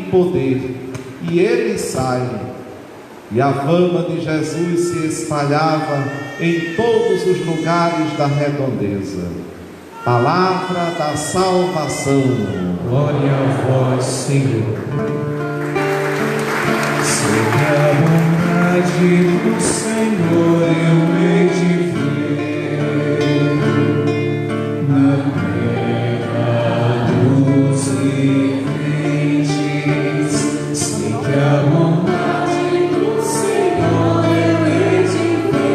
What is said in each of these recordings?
e poder, e eles saem. E a fama de Jesus se espalhava em todos os lugares da redondeza. Palavra da salvação. Glória a vós, Senhor. Sobre a bondade do Senhor eu hei de ver na terra dos viventes. Sei que a bondade do Senhor eu hei de ver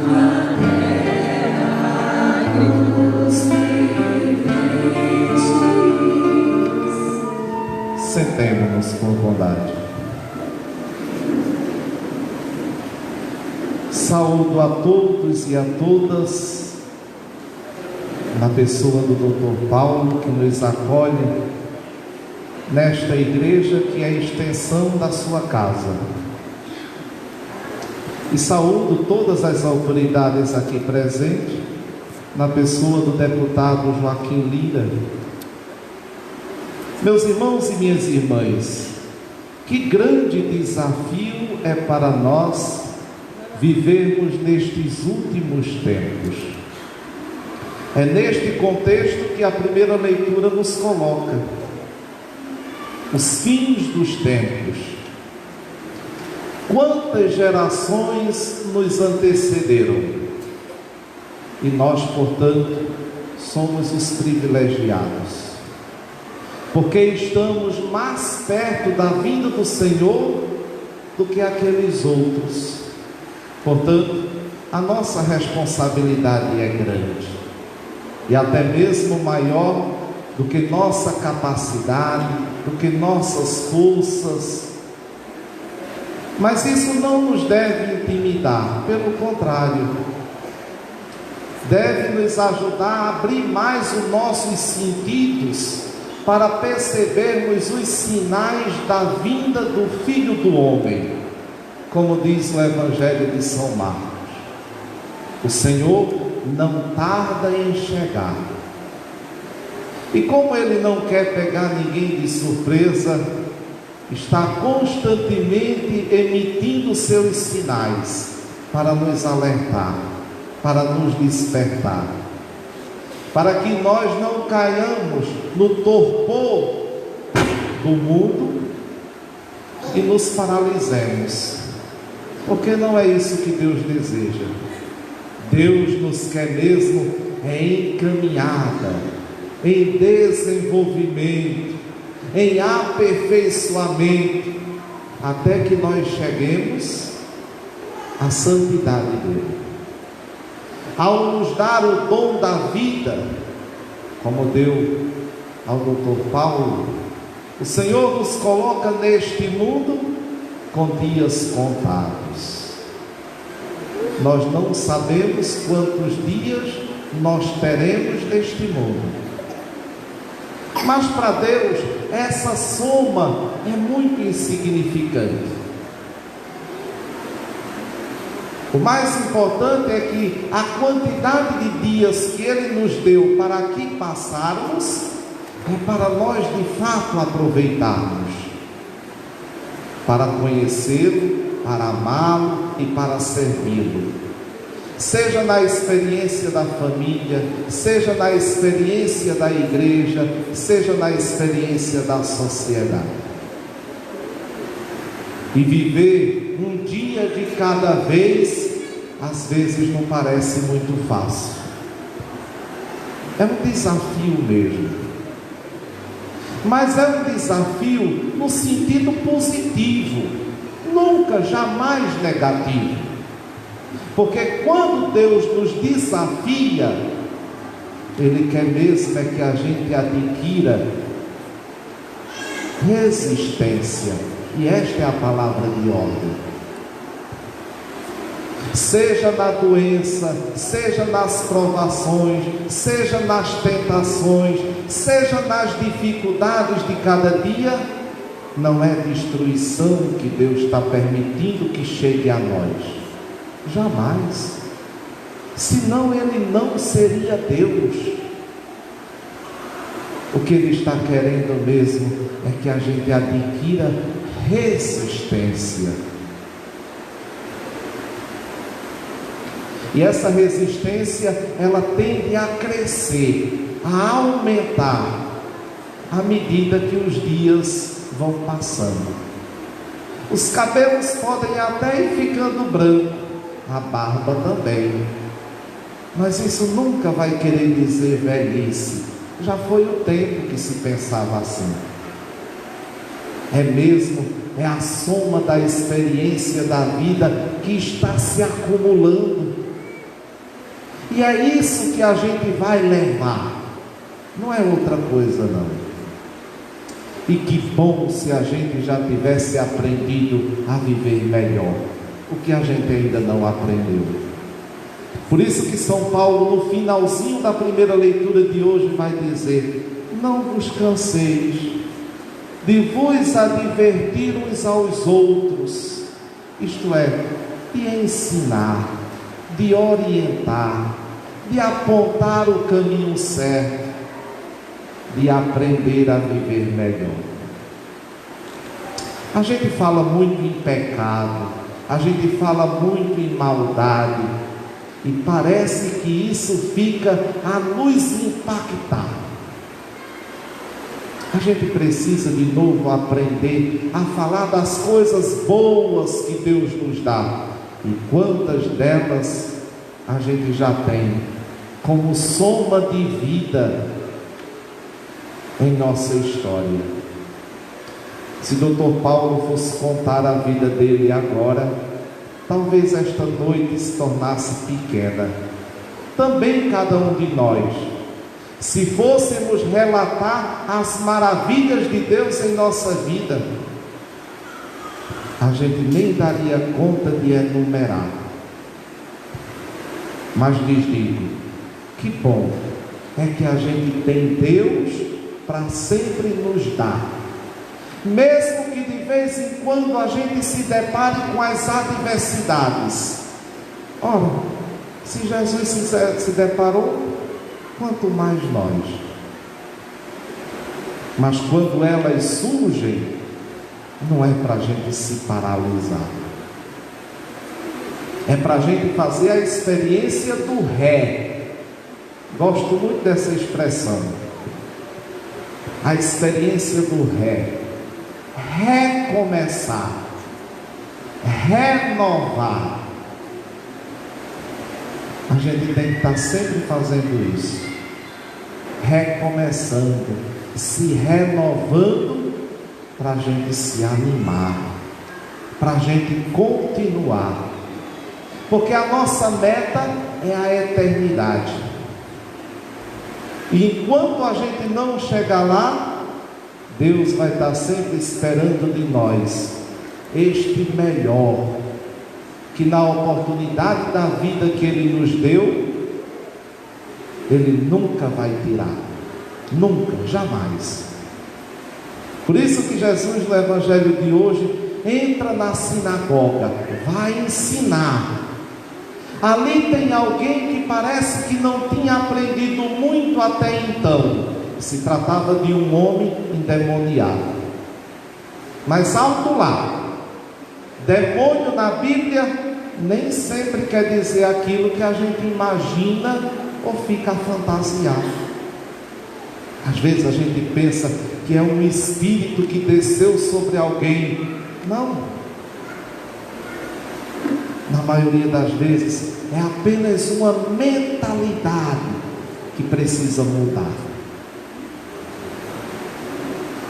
na terra dos viventes. Sentemo-nos por bondade. Saúdo a todos e a todas, na pessoa do Dr. Paulo, que nos acolhe nesta igreja que é a extensão da sua casa. E saúdo todas as autoridades aqui presentes, na pessoa do deputado Joaquim Lira. Meus irmãos e minhas irmãs, que grande desafio é para nós vivermos nestes últimos tempos. É neste contexto que a primeira leitura nos coloca. Os fins dos tempos. Quantas gerações nos antecederam? E nós, portanto, somos os privilegiados, porque estamos mais perto da vinda do Senhor do que aqueles outros. Portanto, a nossa responsabilidade é grande, e até mesmo maior do que nossa capacidade, do que nossas forças. Mas isso não nos deve intimidar, pelo contrário, deve nos ajudar a abrir mais os nossos sentidos para percebermos os sinais da vinda do Filho do Homem, como diz o Evangelho de São Marcos. O Senhor não tarda em chegar. E como Ele não quer pegar ninguém de surpresa, está constantemente emitindo seus sinais para nos alertar, para nos despertar, para que nós não caiamos no torpor do mundo e nos paralisemos, porque não é isso que Deus deseja. Deus nos quer mesmo em caminhada, em desenvolvimento, em aperfeiçoamento, até que nós cheguemos à santidade dele. Ao nos dar o dom da vida, como deu ao Dr. Paulo, o Senhor nos coloca neste mundo com dias contados. Nós não sabemos quantos dias nós teremos neste mundo, mas para Deus essa soma é muito insignificante. O mais importante é que a quantidade de dias que Ele nos deu para aqui passarmos é para nós de fato aproveitarmos, para conhecê-lo, para amá-lo e para servi-lo. Seja na experiência da família, seja na experiência da igreja, seja na experiência da sociedade. E viver um dia de cada vez, às vezes não parece muito fácil. É um desafio mesmo. Mas é um desafio no sentido positivo, nunca, jamais negativo. Porque quando Deus nos desafia, Ele quer mesmo é que a gente adquira resistência. E esta é a palavra de ordem. Seja na doença, seja nas provações, seja nas tentações, seja nas dificuldades de cada dia, não é destruição que Deus está permitindo que chegue a nós. Jamais. Senão Ele não seria Deus. O que Ele está querendo mesmo é que a gente adquira resistência. E essa resistência, ela tende a crescer, a aumentar, à medida que os dias vão passando. Os cabelos podem até ir ficando brancos, a barba também. Mas isso nunca vai querer dizer velhice. Já foi o tempo que se pensava assim. É a soma da experiência da vida que está se acumulando. E é isso que a gente vai levar. Não é outra coisa não. E que bom se a gente já tivesse aprendido a viver melhor. O que a gente ainda não aprendeu. Por isso que São Paulo, no finalzinho da primeira leitura de hoje, vai dizer: não vos canseis de vos advertir uns aos outros, isto é, de ensinar, de orientar, de apontar o caminho certo, de aprender a viver melhor. A gente fala muito em pecado, a gente fala muito em maldade, e parece que isso fica a nos impactar. A gente precisa de novo aprender a falar das coisas boas que Deus nos dá. E quantas delas a gente já tem como soma de vida em nossa história. Se Dr. Paulo fosse contar a vida dele agora, talvez esta noite se tornasse pequena. Também cada um de nós, se fôssemos relatar as maravilhas de Deus em nossa vida, a gente nem daria conta de enumerar. Mas lhes digo, que bom é que a gente tem Deus para sempre nos dar. Mesmo que de vez em quando a gente se depare com as adversidades. Ora, se Jesus se deparou, quanto mais nós. Mas quando elas surgem, não é para a gente se paralisar. É para a gente fazer a experiência do ré. Gosto muito dessa expressão. A experiência do ré. Recomeçar, renovar. A gente tem que estar sempre fazendo isso, recomeçando, se renovando, para a gente se animar, para a gente continuar, porque a nossa meta é a eternidade. E enquanto a gente não chegar lá, Deus vai estar sempre esperando de nós este melhor, que na oportunidade da vida que Ele nos deu, Ele nunca vai tirar, nunca, jamais. Por isso que Jesus no Evangelho de hoje entra na sinagoga, vai ensinar. Ali tem alguém que parece que não tinha aprendido muito até então. Se tratava de um homem endemoniado. Mas alto lá, demônio na Bíblia nem sempre quer dizer aquilo que a gente imagina ou fica fantasiado. Às vezes a gente pensa que é um espírito que desceu sobre alguém. Não. Na maioria das vezes é apenas uma mentalidade que precisa mudar.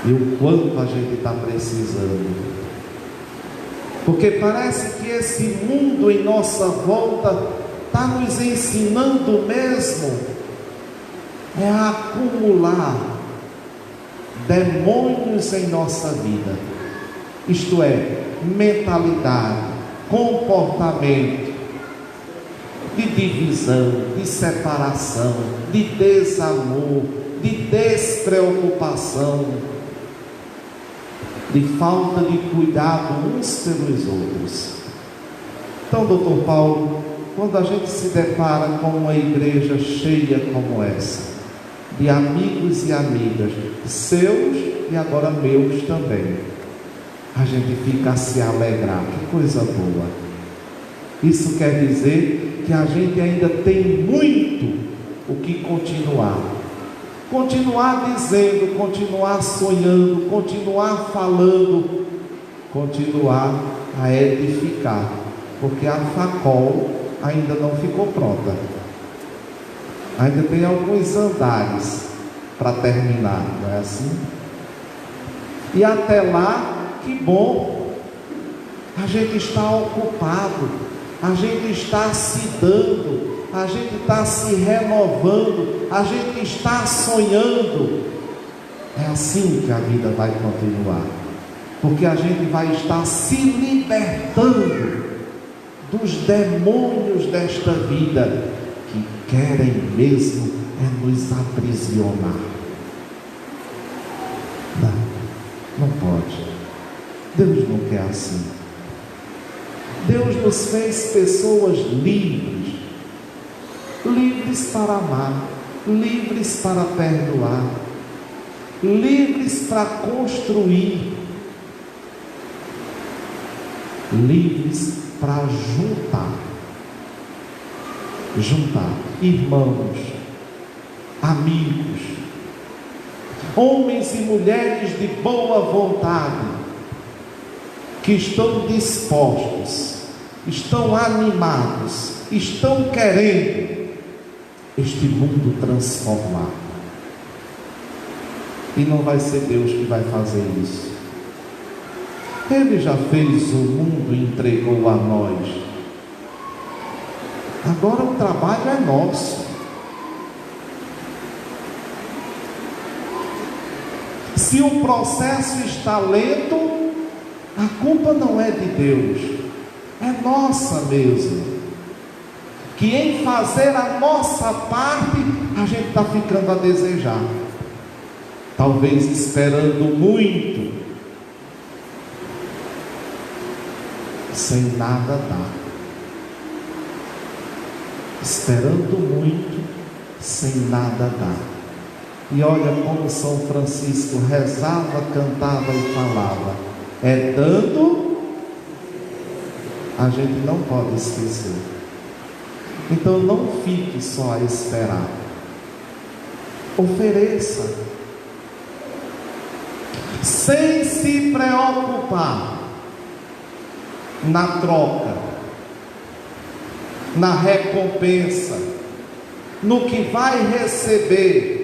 E o quanto a gente está precisando. Porque parece que esse mundo em nossa volta está nos ensinando mesmo a acumular demônios em nossa vida. Isto é, mentalidade, comportamento de divisão, de separação, de desamor, de despreocupação, de falta de cuidado uns pelos outros. Então, Dr. Paulo, quando a gente se depara com uma igreja cheia como essa, de amigos e amigas, seus e agora meus também. A gente fica a se alegrar, que coisa boa. Isso quer dizer que a gente ainda tem muito o que continuar. Continuar dizendo, continuar sonhando, continuar falando, continuar a edificar, porque a Facol ainda não ficou pronta. Ainda tem alguns andares para terminar, não é assim? E até lá, que bom, a gente está ocupado, a gente está se dando, a gente está se renovando, a gente está sonhando. É assim que a vida vai continuar, porque a gente vai estar se libertando dos demônios desta vida que querem mesmo é nos aprisionar. Não pode. Deus não quer assim. Deus nos fez pessoas livres, livres para amar, livres para perdoar, livres para construir, livres para juntar irmãos, amigos, homens e mulheres de boa vontade, que estão dispostos, estão animados, estão querendo este mundo transformar. E não vai ser Deus que vai fazer isso. Ele já fez o mundo e entregou a nós. Agora o trabalho é nosso. Se o processo está lento, a culpa não é de Deus, é nossa mesmo. Que em fazer a nossa parte, a gente está ficando a desejar. Talvez esperando muito, sem nada dar. Esperando muito, sem nada dar. E olha como São Francisco rezava, cantava e falava: é dando, a gente não pode esquecer. Então não fique só a esperar. Ofereça, sem se preocupar na troca, na recompensa, no que vai receber.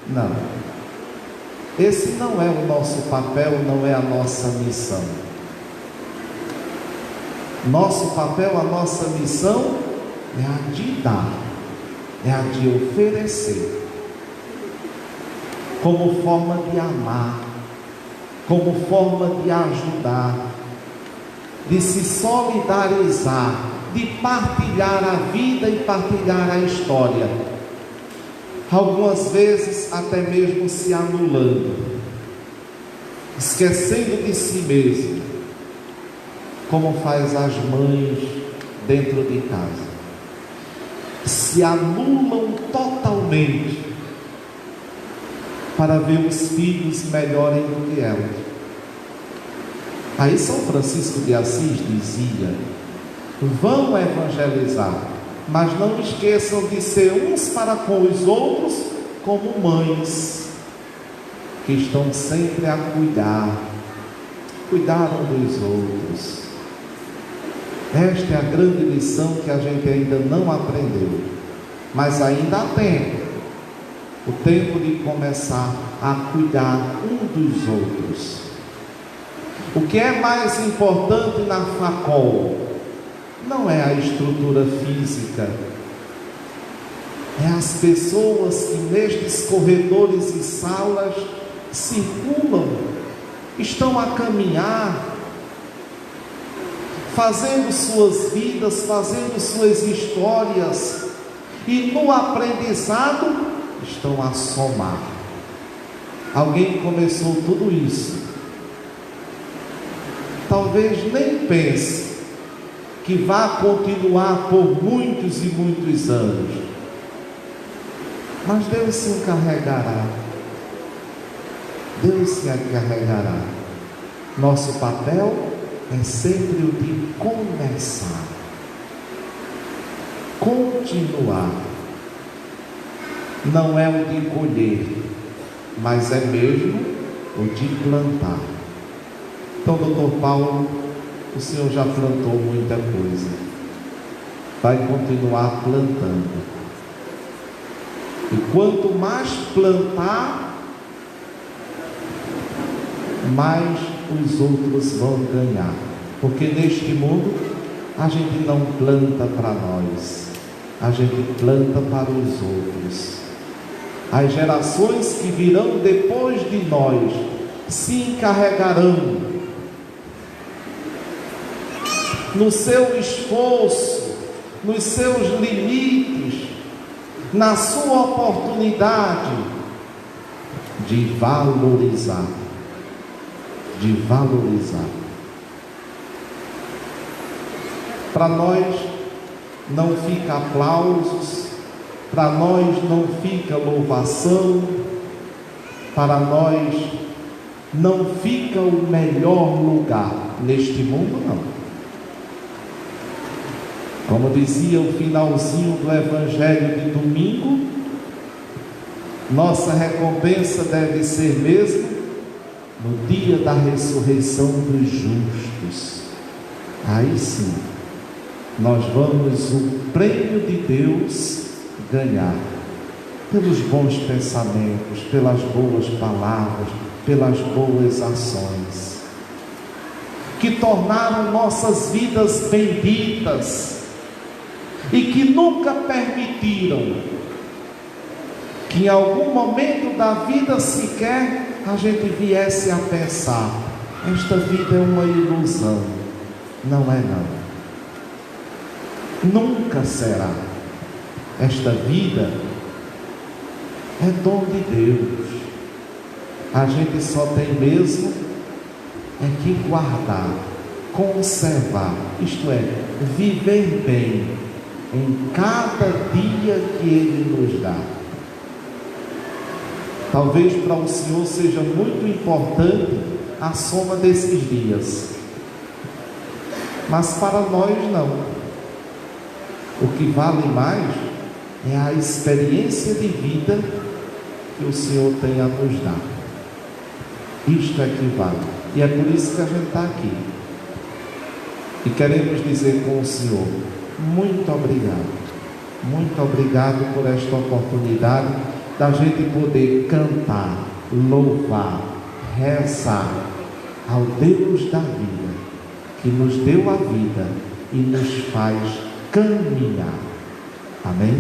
Não, esse não é o nosso papel, não é a nossa missão. Nosso papel, a nossa missão é a de dar, é a de oferecer, como forma de amar, como forma de ajudar, de se solidarizar, de partilhar a vida e partilhar a história. Algumas vezes até mesmo se anulando, esquecendo de si mesmo, como faz as mães dentro de casa. Se anulam totalmente para ver os filhos melhorem do que elas. Aí São Francisco de Assis dizia: vão evangelizar, mas não esqueçam de ser uns para com os outros como mães, que estão sempre a cuidar um dos outros. Esta é a grande lição que a gente ainda não aprendeu, mas ainda há tempo, o tempo de começar a cuidar um dos outros. O que é mais importante na Facol não é a estrutura física, é as pessoas que nestes corredores e salas circulam, estão a caminhar, fazendo suas vidas, fazendo suas histórias, e no aprendizado estão a somar. Alguém começou tudo isso, talvez nem pense que vá continuar por muitos e muitos anos, Mas Deus se encarregará. Deus se encarregará. Nosso papel é sempre o de começar, continuar. Não é o de colher, mas é mesmo o de plantar. Então, doutor Paulo, o senhor já plantou muita coisa, vai continuar plantando. E quanto mais plantar, mais os outros vão ganhar. Porque neste mundo a gente não planta para nós, a gente planta para os outros. As gerações que virão depois de nós se encarregarão no seu esforço, nos seus limites, na sua oportunidade de valorizar. Para nós não fica aplausos, para nós não fica louvação, para nós não fica o melhor lugar neste mundo, não. Como dizia o finalzinho do Evangelho de domingo, nossa recompensa deve ser mesmo no dia da ressurreição dos justos. Aí sim, nós vamos o prêmio de Deus ganhar, pelos bons pensamentos, pelas boas palavras, pelas boas ações, que tornaram nossas vidas benditas, e que nunca permitiram que em algum momento da vida sequer a gente viesse a pensar: esta vida é uma ilusão. Não é não. Nunca será. Esta vida é dom de Deus. A gente só tem mesmo é que guardar, conservar, isto é, viver bem em cada dia que Ele nos dá. Talvez para o Senhor seja muito importante a soma desses dias, mas para nós não. O que vale mais é a experiência de vida que o Senhor tem a nos dar. Isto é que vale, e é por isso que a gente está aqui, e queremos dizer com o Senhor: muito obrigado por esta oportunidade da gente poder cantar, louvar, rezar ao Deus da vida, que nos deu a vida e nos faz caminhar. Amém?